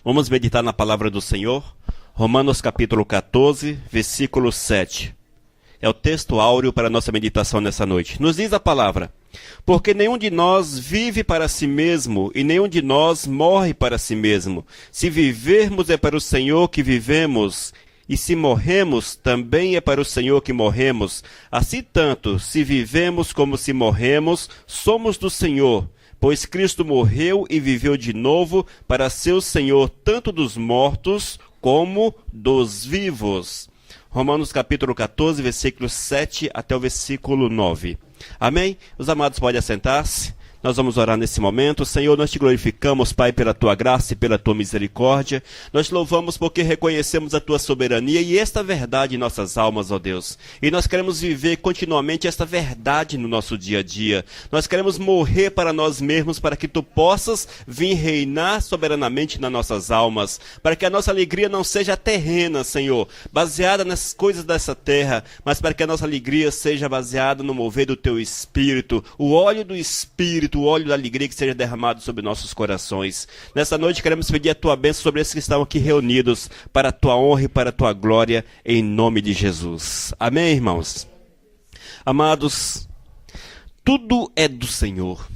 Vamos meditar na palavra do Senhor. Romanos capítulo 14, versículo 7. É o texto áureo para a nossa meditação nessa noite. Nos diz a palavra: porque nenhum de nós vive para si mesmo, e nenhum de nós morre para si mesmo. Se vivermos, é para o Senhor que vivemos, e se morremos, também é para o Senhor que morremos. Assim tanto, se vivemos como se morremos, somos do Senhor. Pois Cristo morreu e viveu de novo para ser o Senhor tanto dos mortos como dos vivos. Romanos capítulo 14, versículo 7 até o versículo 9. Amém? Os amados podem assentar-se. Nós vamos orar nesse momento. Senhor, nós te glorificamos, Pai, pela tua graça e pela tua misericórdia. Nós te louvamos porque reconhecemos a tua soberania e esta verdade em nossas almas, ó Deus. E nós queremos viver continuamente esta verdade no nosso dia a dia. Nós queremos morrer para nós mesmos, para que tu possas vir reinar soberanamente nas nossas almas. Para que a nossa alegria não seja terrena, Senhor, baseada nas coisas dessa terra, mas para que a nossa alegria seja baseada no mover do teu Espírito, o óleo do Espírito, o óleo da alegria que seja derramado sobre nossos corações. Nessa noite queremos pedir a tua bênção sobre esses que estão aqui reunidos, para a tua honra e para a tua glória, em nome de Jesus. Amém, irmãos? Amados, tudo é do Senhor.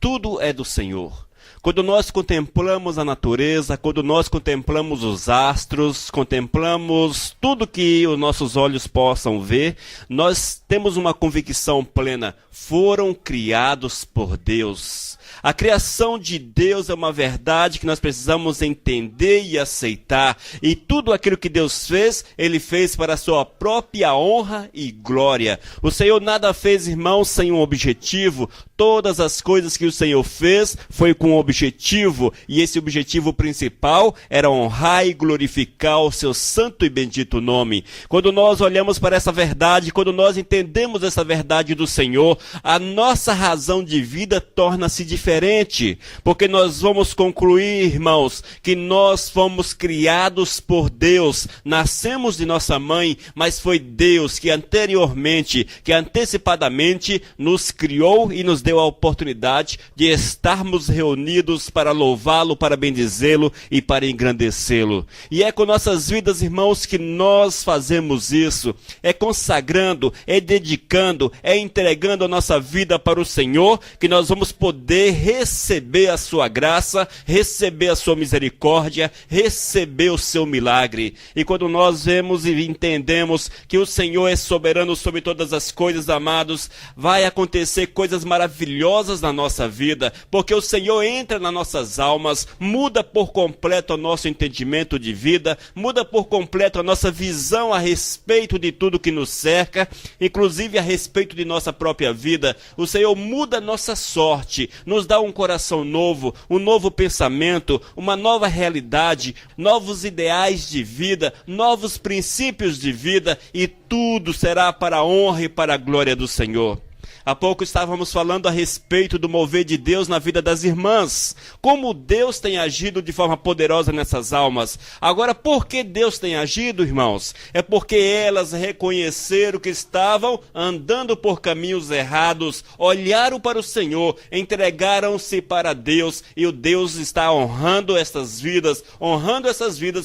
Tudo é do Senhor. Quando nós contemplamos a natureza, quando nós contemplamos os astros, contemplamos tudo que os nossos olhos possam ver, nós temos uma convicção plena: foram criados por Deus. A criação de Deus é uma verdade que nós precisamos entender e aceitar. E tudo aquilo que Deus fez, Ele fez para a sua própria honra e glória. O Senhor nada fez, irmãos, sem um objetivo. Todas as coisas que o Senhor fez foi com um objetivo. E esse objetivo principal era honrar e glorificar o seu santo e bendito nome. Quando nós olhamos para essa verdade, quando nós entendemos essa verdade do Senhor, a nossa razão de vida torna-se diferente, porque nós vamos concluir, irmãos, que nós fomos criados por Deus, nascemos de nossa mãe, mas foi Deus que anteriormente, que antecipadamente nos criou e nos deu a oportunidade de estarmos reunidos para louvá-lo, para bendizê-lo e para engrandecê-lo. E é com nossas vidas, irmãos, que nós fazemos isso, é consagrando, é dedicando, é entregando a nossa vida para o Senhor, que nós vamos poder receber a sua graça, receber a sua misericórdia, receber o seu milagre. E quando nós vemos e entendemos que o Senhor é soberano sobre todas as coisas, amados, vai acontecer coisas maravilhosas na nossa vida, porque o Senhor entra nas nossas almas, muda por completo o nosso entendimento de vida, muda por completo a nossa visão a respeito de tudo que nos cerca, inclusive a respeito de nossa própria vida. O Senhor muda a nossa sorte, nos dá um coração novo, um novo pensamento, uma nova realidade, novos ideais de vida, novos princípios de vida, e tudo será para a honra e para a glória do Senhor. Há pouco estávamos falando a respeito do mover de Deus na vida das irmãs. Como Deus tem agido de forma poderosa nessas almas. Agora, por que Deus tem agido, irmãos? É porque elas reconheceram que estavam andando por caminhos errados, olharam para o Senhor, entregaram-se para Deus, e o Deus está honrando essas vidas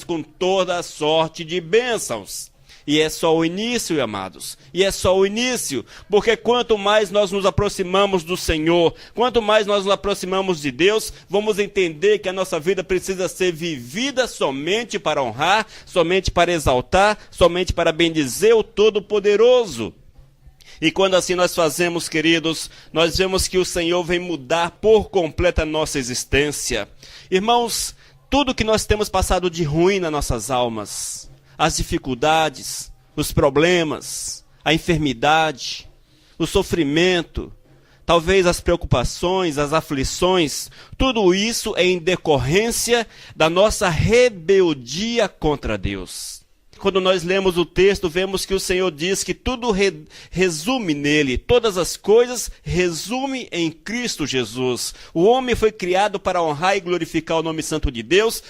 com toda a sorte de bênçãos. E é só o início, amados. E é só o início. Porque quanto mais nós nos aproximamos do Senhor, quanto mais nós nos aproximamos de Deus, vamos entender que a nossa vida precisa ser vivida somente para honrar, somente para exaltar, somente para bendizer o Todo-Poderoso. E quando assim nós fazemos, queridos, nós vemos que o Senhor vem mudar por completo a nossa existência. Irmãos, tudo que nós temos passado de ruim nas nossas almas, as dificuldades, os problemas, a enfermidade, o sofrimento, talvez as preocupações, as aflições, tudo isso é em decorrência da nossa rebeldia contra Deus. Quando nós lemos o texto, vemos que o Senhor diz que tudo resume nele, todas as coisas resume em Cristo Jesus. O homem foi criado para honrar e glorificar o nome santo de Deus,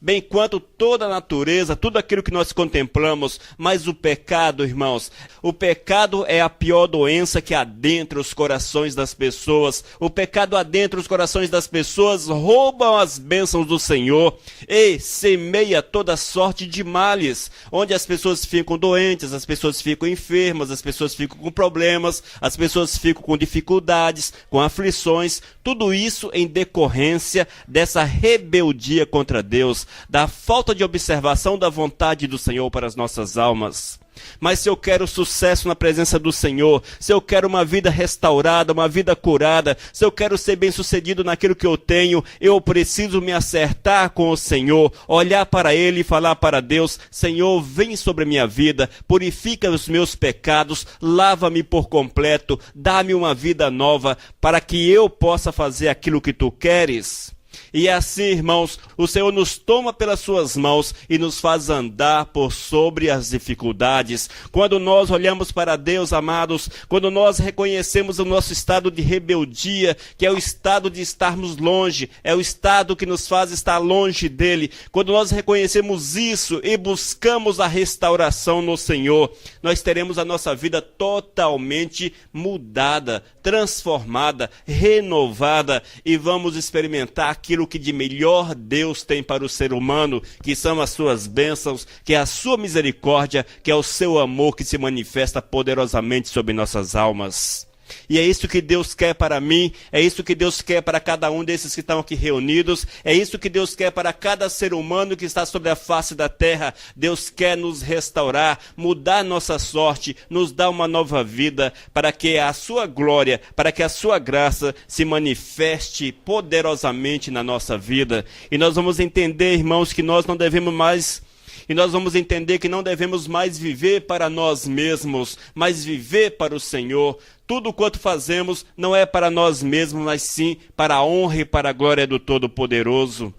bem quanto toda a natureza, tudo aquilo que nós contemplamos. Mas o pecado, irmãos, o pecado é a pior doença que adentra os corações das pessoas. O pecado adentra os corações das pessoas, roubam as bênçãos do Senhor e semeia toda sorte de males, onde as pessoas ficam doentes, as pessoas ficam enfermas, as pessoas ficam com problemas, as pessoas ficam com dificuldades, com aflições, tudo isso em decorrência dessa rebeldia contra Deus, da falta de observação da vontade do Senhor para as nossas almas. Mas se eu quero sucesso na presença do Senhor, se eu quero uma vida restaurada, uma vida curada, se eu quero ser bem-sucedido naquilo que eu tenho, eu preciso me acertar com o Senhor, olhar para Ele e falar para Deus: Senhor, vem sobre a minha vida, purifica os meus pecados, lava-me por completo, dá-me uma vida nova, para que eu possa fazer aquilo que Tu queres. E assim, irmãos, o Senhor nos toma pelas suas mãos e nos faz andar por sobre as dificuldades. Quando nós olhamos para Deus, amados, quando nós reconhecemos o nosso estado de rebeldia, que é o estado de estarmos longe, é o estado que nos faz estar longe dele, quando nós reconhecemos isso e buscamos a restauração no Senhor, nós teremos a nossa vida totalmente mudada, transformada, renovada, e vamos experimentar aquilo que de melhor Deus tem para o ser humano, que são as suas bênçãos, que é a sua misericórdia, que é o seu amor que se manifesta poderosamente sobre nossas almas. E é isso que Deus quer para mim, é isso que Deus quer para cada um desses que estão aqui reunidos, é isso que Deus quer para cada ser humano que está sobre a face da terra. Deus quer nos restaurar, mudar nossa sorte, nos dar uma nova vida, para que a sua glória, para que a sua graça se manifeste poderosamente na nossa vida. E nós vamos entender, irmãos, que nós não devemos mais... E nós vamos entender que não devemos mais viver para nós mesmos, mas viver para o Senhor. Tudo quanto fazemos não é para nós mesmos, mas sim para a honra e para a glória do Todo-Poderoso.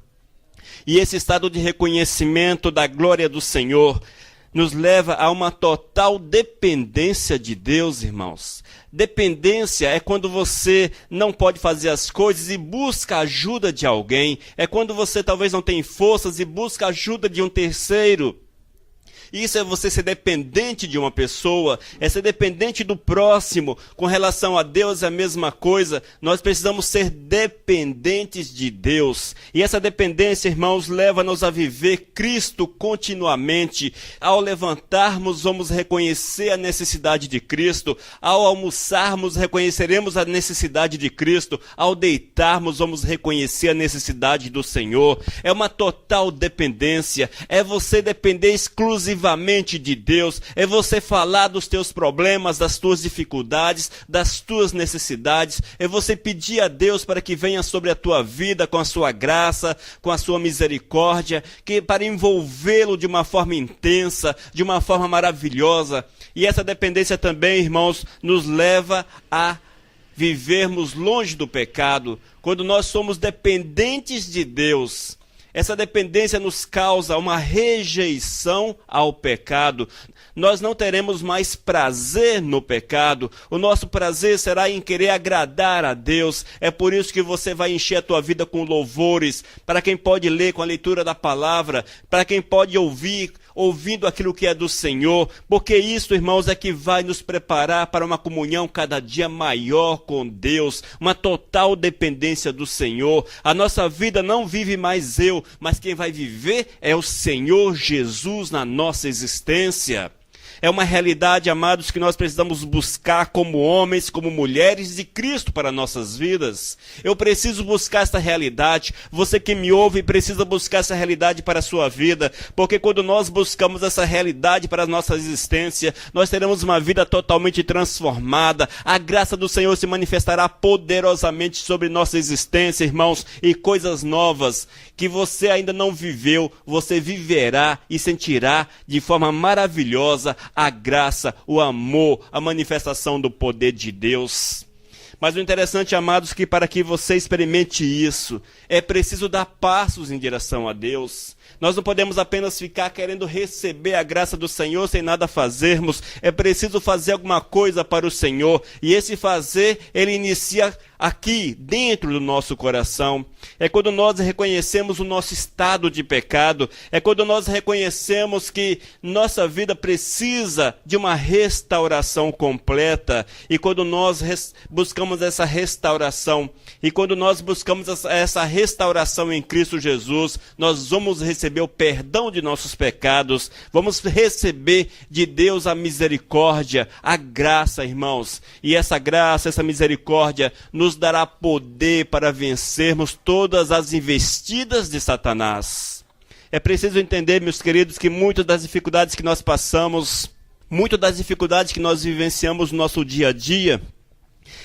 E esse estado de reconhecimento da glória do Senhor nos leva a uma total dependência de Deus, irmãos. Dependência é quando você não pode fazer as coisas e busca a ajuda de alguém. É quando você talvez não tem forças e busca a ajuda de um terceiro. Isso é você ser dependente de uma pessoa, é ser dependente do próximo. Com relação a Deus é a mesma coisa. Nós precisamos ser dependentes de Deus. E essa dependência, irmãos, leva-nos a viver Cristo continuamente. Ao levantarmos, vamos reconhecer a necessidade de Cristo. Ao almoçarmos, reconheceremos a necessidade de Cristo. Ao deitarmos, vamos reconhecer a necessidade do Senhor. É uma total dependência. É você depender exclusivamente de Deus, é você falar dos teus problemas, das tuas dificuldades, das tuas necessidades, é você pedir a Deus para que venha sobre a tua vida com a sua graça, com a sua misericórdia, que para envolvê-lo de uma forma intensa, de uma forma maravilhosa. E essa dependência também, irmãos, nos leva a vivermos longe do pecado. Quando nós somos dependentes de Deus, essa dependência nos causa uma rejeição ao pecado. Nós não teremos mais prazer no pecado. O nosso prazer será em querer agradar a Deus. É por isso que você vai encher a tua vida com louvores. Para quem pode ler com a leitura da palavra. Para quem pode ouvir, ouvindo aquilo que é do Senhor. Porque isso, irmãos, é que vai nos preparar para uma comunhão cada dia maior com Deus. Uma total dependência do Senhor. A nossa vida não vive mais eu, mas quem vai viver é o Senhor Jesus na nossa existência. É uma realidade, amados, que nós precisamos buscar como homens, como mulheres de Cristo para nossas vidas. Eu preciso buscar essa realidade. Você que me ouve precisa buscar essa realidade para a sua vida. Porque quando nós buscamos essa realidade para a nossa existência, nós teremos uma vida totalmente transformada. A graça do Senhor se manifestará poderosamente sobre nossa existência, irmãos. E coisas novas que você ainda não viveu, você viverá e sentirá de forma maravilhosa a graça, o amor, a manifestação do poder de Deus. Mas o interessante, amados, que para que você experimente isso, é preciso dar passos em direção a Deus. Nós não podemos apenas ficar querendo receber a graça do Senhor sem nada fazermos. É preciso fazer alguma coisa para o Senhor. E esse fazer, ele inicia aqui, dentro do nosso coração. É quando nós reconhecemos o nosso estado de pecado. É quando nós reconhecemos que nossa vida precisa de uma restauração completa. E quando nós buscamos essa restauração, e quando nós buscamos essa restauração em Cristo Jesus, nós vamos receber o perdão de nossos pecados, vamos receber de Deus a misericórdia, a graça, irmãos. E essa graça, essa misericórdia, nos dará poder para vencermos todas as investidas de Satanás. É preciso entender, meus queridos, que muitas das dificuldades que nós passamos, muitas das dificuldades que nós vivenciamos no nosso dia a dia,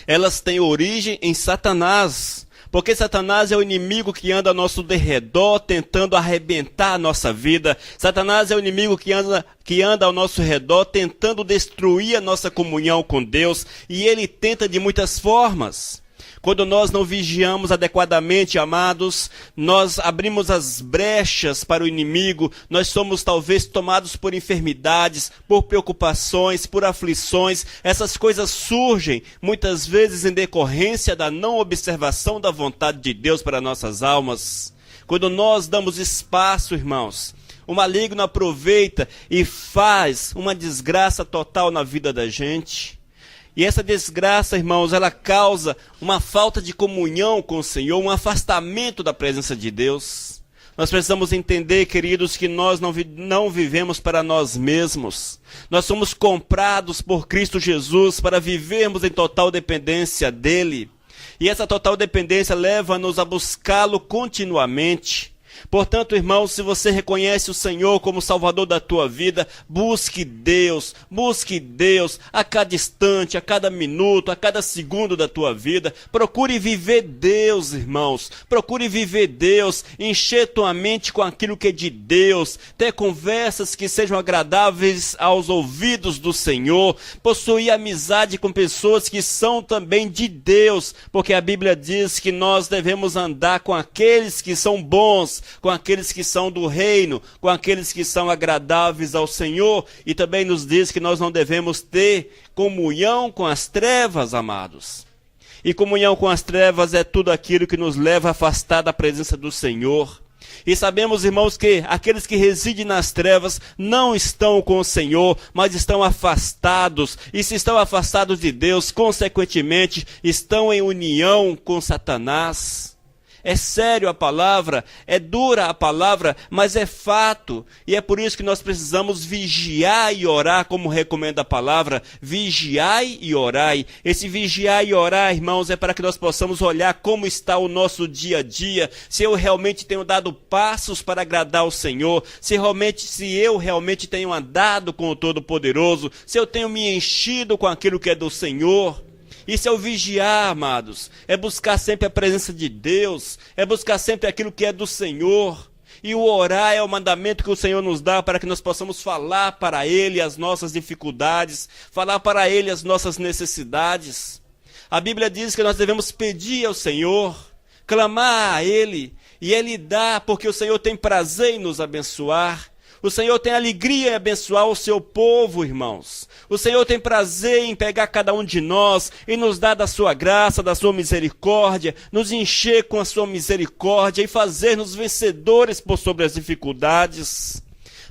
elas têm origem em Satanás. Porque Satanás é o inimigo que anda ao nosso derredor, tentando arrebentar a nossa vida. Satanás é o inimigo que anda ao nosso redor, tentando destruir a nossa comunhão com Deus. E ele tenta de muitas formas. Quando nós não vigiamos adequadamente, amados, nós abrimos as brechas para o inimigo, nós somos talvez tomados por enfermidades, por preocupações, por aflições. Essas coisas surgem muitas vezes em decorrência da não observação da vontade de Deus para nossas almas. Quando nós damos espaço, irmãos, o maligno aproveita e faz uma desgraça total na vida da gente. E essa desgraça, irmãos, ela causa uma falta de comunhão com o Senhor, um afastamento da presença de Deus. Nós precisamos entender, queridos, que nós não vivemos para nós mesmos. Nós somos comprados por Cristo Jesus para vivermos em total dependência dEle. E essa total dependência leva-nos a buscá-lo continuamente. Portanto, irmãos, se você reconhece o Senhor como Salvador da tua vida, busque Deus a cada instante, a cada minuto, a cada segundo da tua vida. Procure viver Deus, irmãos, procure viver Deus, encher tua mente com aquilo que é de Deus, ter conversas que sejam agradáveis aos ouvidos do Senhor, possuir amizade com pessoas que são também de Deus, porque a Bíblia diz que nós devemos andar com aqueles que são bons, com aqueles que são do reino, com aqueles que são agradáveis ao Senhor, e também nos diz que nós não devemos ter comunhão com as trevas, amados. E comunhão com as trevas é tudo aquilo que nos leva a afastar da presença do Senhor. E sabemos, irmãos, que aqueles que residem nas trevas não estão com o Senhor, mas estão afastados. E se estão afastados de Deus, consequentemente, estão em união com Satanás. É sério a palavra, é dura a palavra, mas é fato. E é por isso que nós precisamos vigiar e orar, como recomenda a palavra. Vigiai e orai. Esse vigiar e orar, irmãos, é para que nós possamos olhar como está o nosso dia a dia. Se eu realmente tenho dado passos para agradar ao Senhor. Se eu realmente tenho andado com o Todo-Poderoso. Se eu tenho me enchido com aquilo que é do Senhor. Isso é o vigiar, amados. É buscar sempre a presença de Deus. É buscar sempre aquilo que é do Senhor. E o orar é o mandamento que o Senhor nos dá para que nós possamos falar para Ele as nossas dificuldades, falar para Ele as nossas necessidades. A Bíblia diz que nós devemos pedir ao Senhor, clamar a Ele, e Ele dá, porque o Senhor tem prazer em nos abençoar. O Senhor tem alegria em abençoar o seu povo, irmãos. O Senhor tem prazer em pegar cada um de nós e nos dar da sua graça, da sua misericórdia, nos encher com a sua misericórdia e fazer-nos vencedores por sobre as dificuldades.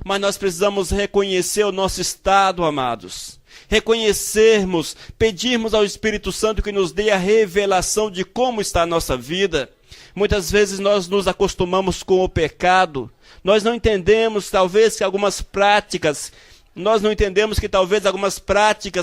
Mas nós precisamos reconhecer o nosso estado, amados. Reconhecermos, pedirmos ao Espírito Santo que nos dê a revelação de como está a nossa vida. Muitas vezes nós nos acostumamos com o pecado. Nós não entendemos, talvez, que algumas práticas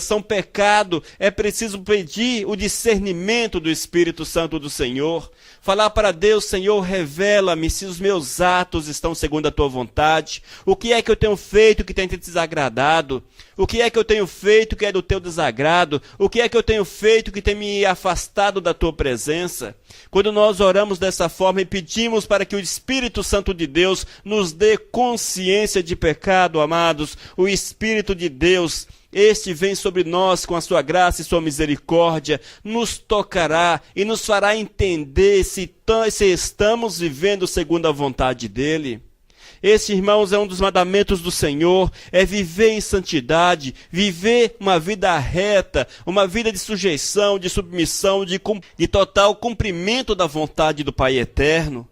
são pecado. É preciso pedir o discernimento do Espírito Santo do Senhor. Falar para Deus: Senhor, revela-me se os meus atos estão segundo a tua vontade. O que é que eu tenho feito que tem te desagradado? O que é que eu tenho feito que é do teu desagrado? O que é que eu tenho feito que tem me afastado da tua presença? Quando nós oramos dessa forma e pedimos para que o Espírito Santo de Deus nos dê consciência de pecado, amados, o Espírito de Deus, este vem sobre nós com a sua graça e sua misericórdia, nos tocará e nos fará entender se estamos vivendo segundo a vontade dele. Esse, irmãos, é um dos mandamentos do Senhor, é viver em santidade, viver uma vida reta, uma vida de sujeição, de submissão, de total cumprimento da vontade do Pai eterno.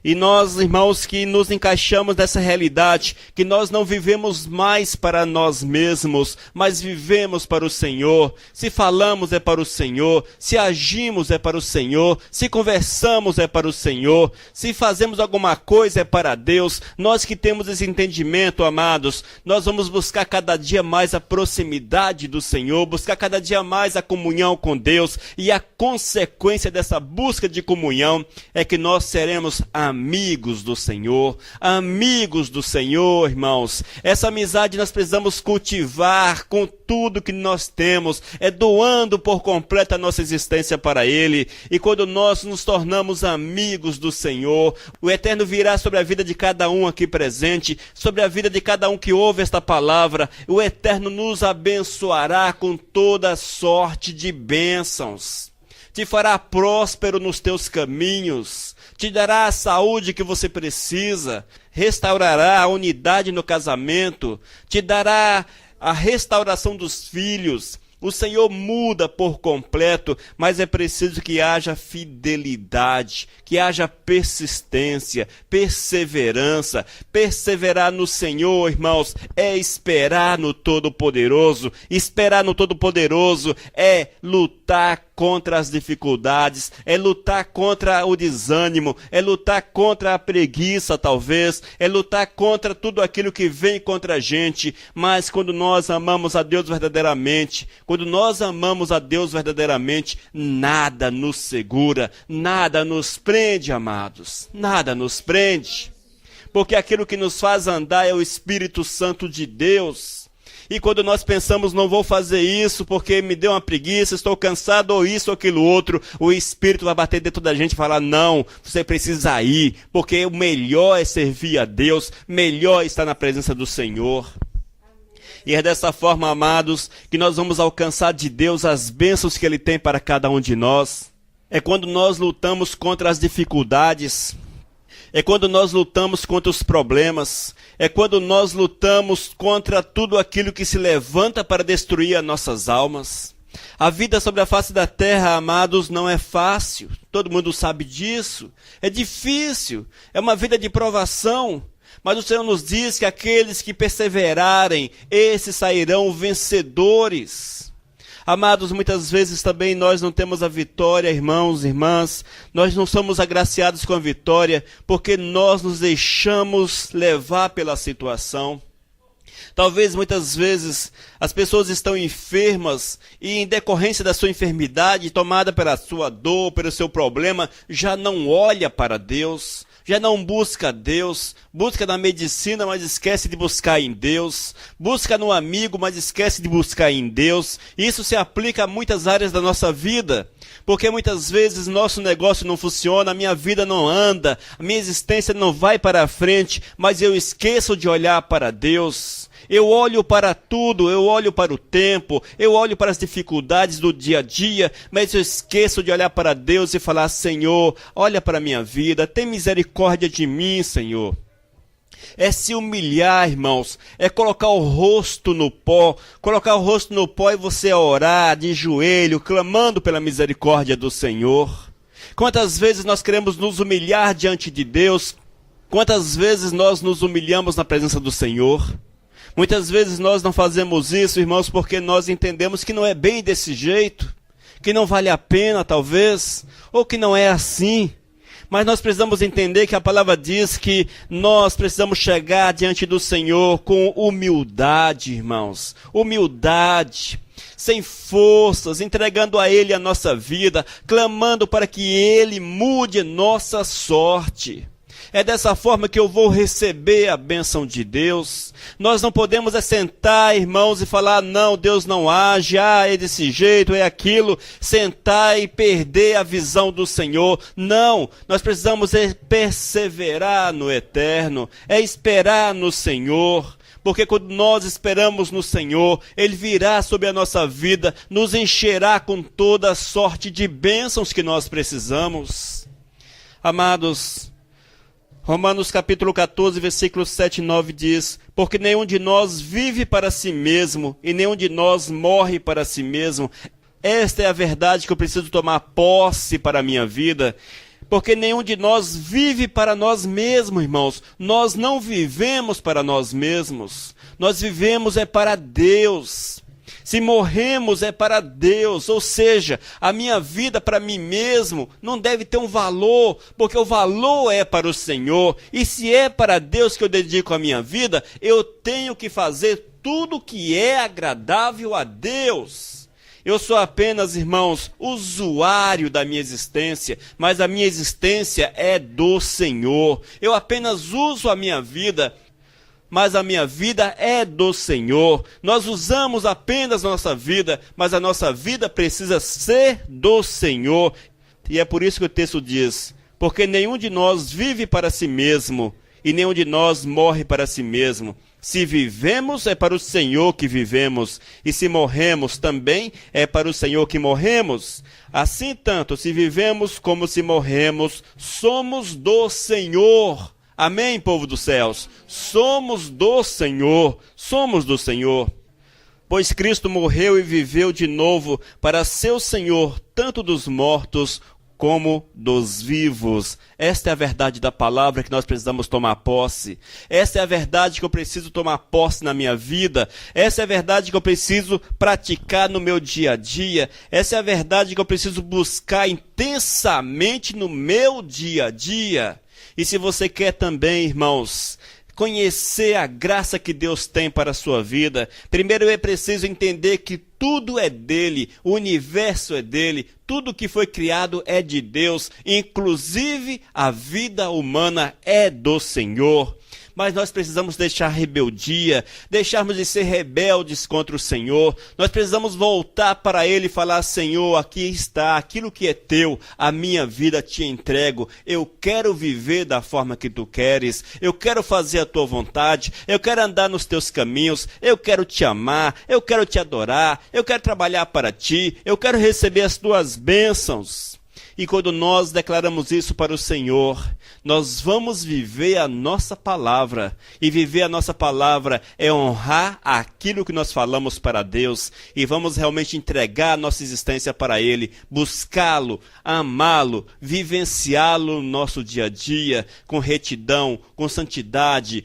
E nós, irmãos, que nos encaixamos nessa realidade, que nós não vivemos mais para nós mesmos, mas vivemos para o Senhor. Se falamos é para o Senhor, se agimos é para o Senhor, se conversamos é para o Senhor, se fazemos alguma coisa é para Deus. Nós que temos esse entendimento, amados, nós vamos buscar cada dia mais a proximidade do Senhor, buscar cada dia mais a comunhão com Deus, e a consequência dessa busca de comunhão é que nós seremos amigos do Senhor, irmãos. Essa amizade nós precisamos cultivar com tudo que nós temos, é doando por completo a nossa existência para Ele. E quando nós nos tornamos amigos do Senhor, o Eterno virá sobre a vida de cada um aqui presente, sobre a vida de cada um que ouve esta palavra. O Eterno nos abençoará com toda sorte de bênçãos. Te fará próspero nos teus caminhos, te dará a saúde que você precisa, restaurará a unidade no casamento, te dará a restauração dos filhos. O Senhor muda por completo, mas é preciso que haja fidelidade, que haja persistência, perseverança. Perseverar no Senhor, irmãos, é esperar no Todo-Poderoso. Esperar no Todo-Poderoso é lutar contra as dificuldades, é lutar contra o desânimo, é lutar contra a preguiça, talvez, é lutar contra tudo aquilo que vem contra a gente. Mas quando nós amamos a Deus verdadeiramente, nada nos segura, nada nos prende, amados, nada nos prende, porque aquilo que nos faz andar é o Espírito Santo de Deus. E quando nós pensamos, não vou fazer isso porque me deu uma preguiça, estou cansado, ou isso ou aquilo outro, o Espírito vai bater dentro da gente e falar, não, você precisa ir, porque o melhor é servir a Deus, melhor é estar na presença do Senhor. E é dessa forma, amados, que nós vamos alcançar de Deus as bênçãos que Ele tem para cada um de nós. É quando nós lutamos contra as dificuldades, é quando nós lutamos contra os problemas, é quando nós lutamos contra tudo aquilo que se levanta para destruir as nossas almas. A vida sobre a face da terra, amados, não é fácil. Todo mundo sabe disso. É difícil. É uma vida de provação. Mas o Senhor nos diz que aqueles que perseverarem, esses sairão vencedores. Amados, muitas vezes também nós não temos a vitória, irmãos e irmãs. Nós não somos agraciados com a vitória porque nós nos deixamos levar pela situação. Talvez muitas vezes as pessoas estão enfermas e em decorrência da sua enfermidade, tomada pela sua dor, pelo seu problema, já não olha para Deus. Já não busca Deus, busca na medicina, mas esquece de buscar em Deus, busca no amigo, mas esquece de buscar em Deus. Isso se aplica a muitas áreas da nossa vida, porque muitas vezes nosso negócio não funciona, a minha vida não anda, a minha existência não vai para a frente, mas eu esqueço de olhar para Deus. Eu olho para tudo, eu olho para o tempo, eu olho para as dificuldades do dia a dia, mas eu esqueço de olhar para Deus e falar, Senhor, olha para a minha vida, tem misericórdia de mim, Senhor. É se humilhar, irmãos, é colocar o rosto no pó e você orar de joelho, clamando pela misericórdia do Senhor. Quantas vezes nós queremos nos humilhar diante de Deus? Quantas vezes nós nos humilhamos na presença do Senhor? Muitas vezes nós não fazemos isso, irmãos, porque nós entendemos que não é bem desse jeito, que não vale a pena, talvez, ou que não é assim. Mas nós precisamos entender que a palavra diz que nós precisamos chegar diante do Senhor com humildade, irmãos. Humildade, sem forças, entregando a Ele a nossa vida, clamando para que Ele mude nossa sorte. É dessa forma que eu vou receber a bênção de Deus. Nós não podemos sentar, irmãos, e falar, não, Deus não age, é desse jeito, é aquilo. Sentar e perder a visão do Senhor. Não, nós precisamos perseverar no eterno, esperar no Senhor. porque quando nós esperamos no Senhor, Ele virá sobre a nossa vida, nos encherá com toda a sorte de bênçãos que nós precisamos. Amados, Romanos capítulo 14, versículos 7 e 9 diz: porque nenhum de nós vive para si mesmo, e nenhum de nós morre para si mesmo. Esta é a verdade que eu preciso tomar posse para a minha vida. Porque nenhum de nós vive para nós mesmos, irmãos. Nós não vivemos para nós mesmos. Nós vivemos é para Deus. Se morremos é para Deus. Ou seja, a minha vida para mim mesmo não deve ter um valor, porque o valor é para o Senhor. E se é para Deus que eu dedico a minha vida, eu tenho que fazer tudo que é agradável a Deus. Eu sou apenas, irmãos, usuário da minha existência, mas a minha existência é do Senhor. Eu apenas uso a minha vida, mas a minha vida é do Senhor. Nós usamos apenas a nossa vida, mas a nossa vida precisa ser do Senhor. E é por isso que o texto diz: porque nenhum de nós vive para si mesmo, e nenhum de nós morre para si mesmo. Se vivemos, é para o Senhor que vivemos, e se morremos também, é para o Senhor que morremos. Assim, tanto se vivemos como se morremos, somos do Senhor. Amém, povo dos céus? Somos do Senhor, somos do Senhor. Pois Cristo morreu e viveu de novo para ser o Senhor, tanto dos mortos como dos vivos. Esta é a verdade da palavra que nós precisamos tomar posse. Esta é a verdade que eu preciso tomar posse na minha vida. Essa é a verdade que eu preciso praticar no meu dia a dia. Essa é a verdade que eu preciso buscar intensamente no meu dia a dia. E se você quer também, irmãos, conhecer a graça que Deus tem para a sua vida, primeiro é preciso entender que tudo é dele, o universo é dele, tudo que foi criado é de Deus, inclusive a vida humana é do Senhor. Mas nós precisamos deixar a rebeldia, deixarmos de ser rebeldes contra o Senhor. Nós precisamos voltar para Ele e falar: Senhor, aqui está, aquilo que é teu, a minha vida te entrego. Eu quero viver da forma que tu queres, eu quero fazer a tua vontade, eu quero andar nos teus caminhos, eu quero te amar, eu quero te adorar, eu quero trabalhar para ti, eu quero receber as tuas bênçãos. E quando nós declaramos isso para o Senhor, nós vamos viver a nossa palavra. E viver a nossa palavra é honrar aquilo que nós falamos para Deus. E vamos realmente entregar a nossa existência para Ele, buscá-lo, amá-lo, vivenciá-lo no nosso dia a dia, com retidão, com santidade,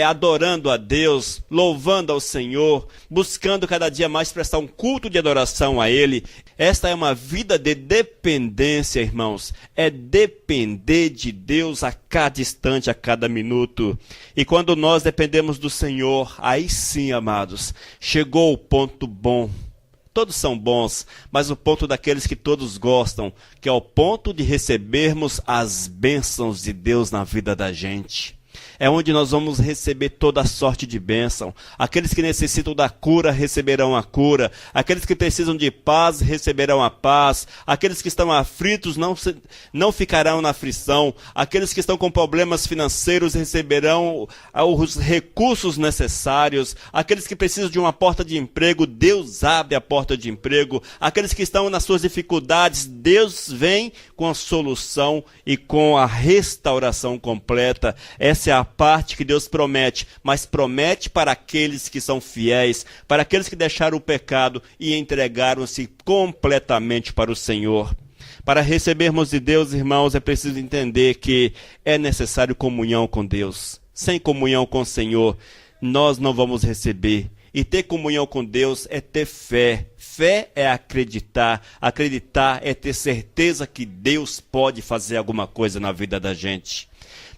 adorando a Deus, louvando ao Senhor, buscando cada dia mais prestar um culto de adoração a Ele. Esta é uma vida de dependência, irmãos. É depender de Deus a cada instante, a cada minuto. E quando nós dependemos do Senhor, aí sim, amados, chegou o ponto bom. Todos são bons, mas o ponto daqueles que todos gostam, que é o ponto de recebermos as bênçãos de Deus na vida da gente. É onde nós vamos receber toda a sorte de bênção. Aqueles que necessitam da cura receberão a cura. Aqueles que precisam de paz receberão a paz. Aqueles que estão aflitos não ficarão na aflição. Aqueles que estão com problemas financeiros receberão os recursos necessários. Aqueles que precisam de uma porta de emprego, Deus abre a porta de emprego. Aqueles que estão nas suas dificuldades, Deus vem com a solução e com a restauração completa. Essa é a parte que Deus promete, mas promete para aqueles que são fiéis, para aqueles que deixaram o pecado e entregaram-se completamente para o Senhor. Para recebermos de Deus, irmãos, é preciso entender que é necessário comunhão com Deus. Sem comunhão com o Senhor, nós não vamos receber. E ter comunhão com Deus é ter fé. Fé é acreditar. Acreditar é ter certeza que Deus pode fazer alguma coisa na vida da gente.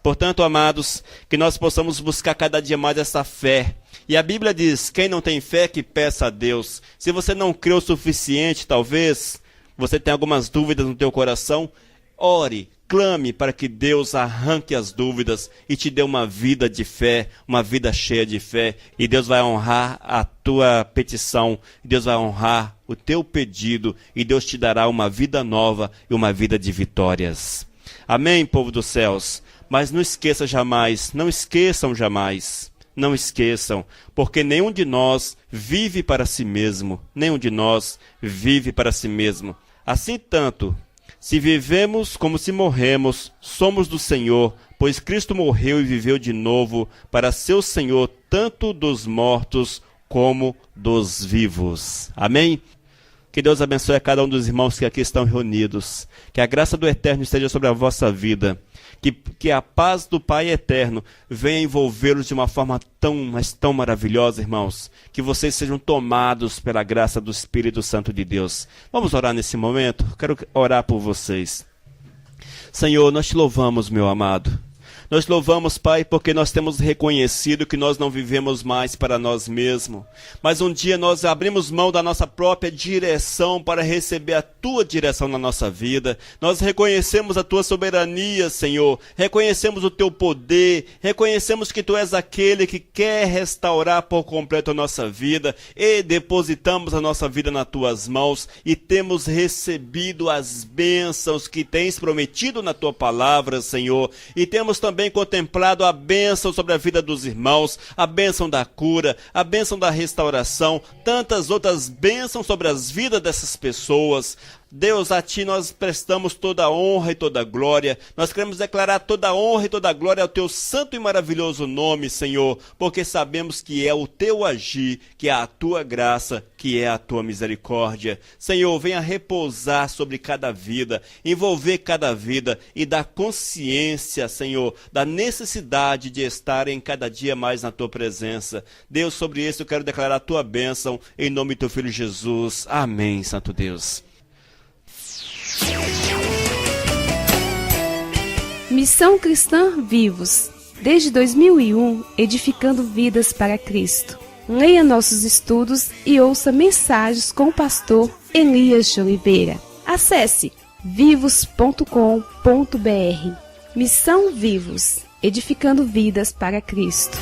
Portanto, amados, que nós possamos buscar cada dia mais essa fé. E a Bíblia diz: quem não tem fé, que peça a Deus. Se você não crê o suficiente, talvez você tenha algumas dúvidas no teu coração, ore, clame para que Deus arranque as dúvidas e te dê uma vida de fé, uma vida cheia de fé. E Deus vai honrar a tua petição, Deus vai honrar o teu pedido, e Deus te dará uma vida nova e uma vida de vitórias. Amém, povo dos céus? Mas não esqueça jamais, não esqueçam jamais, Não esqueçam, porque nenhum de nós vive para si mesmo. Nenhum de nós vive para si mesmo. Assim tanto, se vivemos como se morremos, somos do Senhor, pois Cristo morreu e viveu de novo para ser o Senhor tanto dos mortos como dos vivos. Amém? Que Deus abençoe a cada um dos irmãos que aqui estão reunidos. Que a graça do Eterno esteja sobre a vossa vida. Que a paz do Pai Eterno venha envolvê-los de uma forma mas tão maravilhosa, irmãos. Que vocês sejam tomados pela graça do Espírito Santo de Deus. Vamos orar nesse momento? Quero orar por vocês. Senhor, nós te louvamos, meu amado. Nós louvamos, Pai, porque nós temos reconhecido que nós não vivemos mais para nós mesmos. Mas um dia nós abrimos mão da nossa própria direção para receber a Tua direção na nossa vida. Nós reconhecemos a Tua soberania, Senhor. Reconhecemos o Teu poder. Reconhecemos que Tu és aquele que quer restaurar por completo a nossa vida. E depositamos a nossa vida nas Tuas mãos. E temos recebido as bênçãos que Tens prometido na Tua palavra, Senhor. E temos também contemplado a bênção sobre a vida dos irmãos, a bênção da cura, a bênção da restauração, tantas outras bênçãos sobre as vidas dessas pessoas. Deus, a Ti nós prestamos toda a honra e toda a glória. Nós queremos declarar toda a honra e toda a glória ao Teu santo e maravilhoso nome, Senhor, porque sabemos que é o Teu agir, que é a Tua graça, que é a Tua misericórdia. Senhor, venha repousar sobre cada vida, envolver cada vida e dar consciência, Senhor, da necessidade de estar em cada dia mais na Tua presença. Deus, sobre isso eu quero declarar a Tua bênção, em nome do Teu Filho Jesus. Amém, Santo Deus. Missão Cristã Vivos, desde 2001, edificando vidas para Cristo. Leia nossos estudos e ouça mensagens com o pastor Elias de Oliveira. Acesse vivos.com.br. Missão Vivos, edificando vidas para Cristo.